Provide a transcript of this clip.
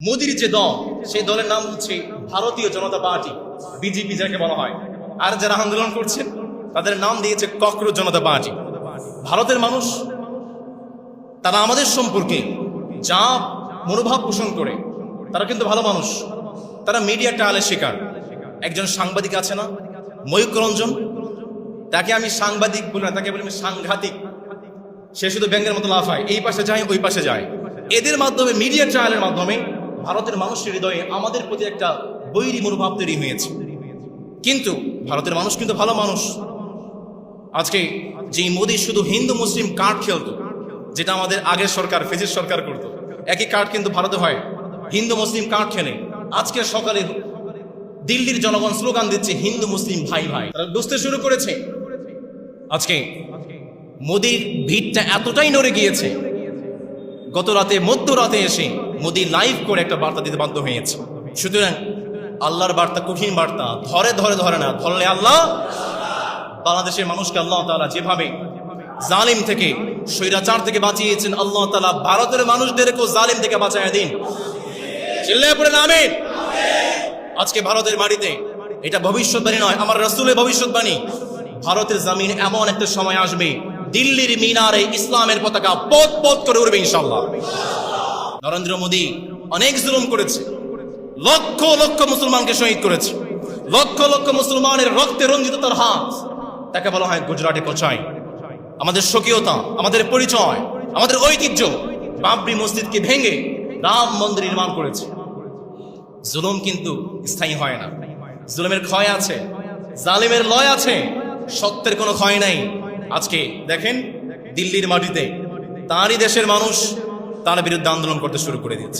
মোদির যে দল সেই দলের নাম হচ্ছে ভারতীয় জনতা পার্টি, বিজেপি যাকে বলা হয়। আর যারা আন্দোলন করছেন তাদের নাম দিয়েছে ককরোচ জনতা পার্টি। ভারতের মানুষ তারা আমাদের সম্পর্কে যা মনোভাব পোষণ করে, তারা কিন্তু ভালো মানুষ। তারা মিডিয়া ট্রায়ালের শিকার। একজন সাংবাদিক আছে না, ময়ূক রঞ্জন, তাকে আমি সাংবাদিক বলি না, তাকে বলি আমি সাংঘাতিক। সে শুধু ব্যাঙের মতো লাফায়, এই পাশে যায় ওই পাশে যায়। এদের মাধ্যমে, মিডিয়া ট্রায়ালের মাধ্যমে ভারতের মানুষের হৃদয়ে আমাদের প্রতি একটা বৈরী মনোভাব তৈরি হয়েছে। কিন্তু ভারতের মানুষ কিন্তু ভালো মানুষ। আজকে যে মোদি শুধু হিন্দু মুসলিম কার্ড খেলতো, যেটা আমাদের আগের সরকার, ফেজির সরকার করত, একই কার্ড কিন্তু ভারতে হয়, হিন্দু মুসলিম কার্ড খেলে। আজকে সকালে দিল্লির জনগণ স্লোগান দিচ্ছে হিন্দু মুসলিম ভাই ভাই। তারা বুঝতে শুরু করেছে আজকে মোদির ভিড়টা এতটাই নড়ে গিয়েছে, গত রাতে মধ্যরাতে এসে মোদি লাইভ করে একটা বার্তা দিতে বাধ্য হয়েছে। সুতরাং আল্লাহর বার্তা কঠিন বার্তা, ধরে ধরে ধরে না ধরলে আল্লাহ। বাংলাদেশের মানুষকে আল্লাহ তাআলা যেভাবে জালিম থেকে, স্বৈরাচার থেকে বাঁচিয়েছেন, আল্লাহ তাআলা ভারতের মানুষদেরকেও জালিম থেকে বাঁচায় দিন। চিল্লায়ে পড়েন আমিন। আজকে ভারতের মাটিতে, এটা ভবিষ্যৎবাণী নয়, আমার রাসূলের ভবিষ্যৎবাণী, ভারতের জমিন এমন একটা সময় আসবে, দিল্লির মিনারে ইসলামের পতাকা পথ পথ করে উড়বে ইনশাআল্লাহ। নরেন্দ্র মোদী অনেক জুলুম করেছে, লক্ষ লক্ষ মুসলমানকে শহীদ করেছে, লক্ষ লক্ষ মুসলমানের রক্তে রঞ্জিত তার হাত। তাকে বলা হয় গুজরাটে কোচাই। আমাদের স্বকীয়তা, আমাদের পরিচয়, আমাদের ঐতিহ্য। বাবরি মসজিদকে ভেঙে রাম মন্দির নির্মাণ করেছে। জুলুম কিন্তু স্থায়ী হয় না, জুলুমের ক্ষয় আছে, জালিমের লয় আছে, সত্যের কোনো ক্ষয় নাই। আজকে দেখেন দিল্লির মাটিতে তারই দেশের মানুষ তার বিরুদ্ধে আন্দোলন করতে শুরু করে দিয়েছে।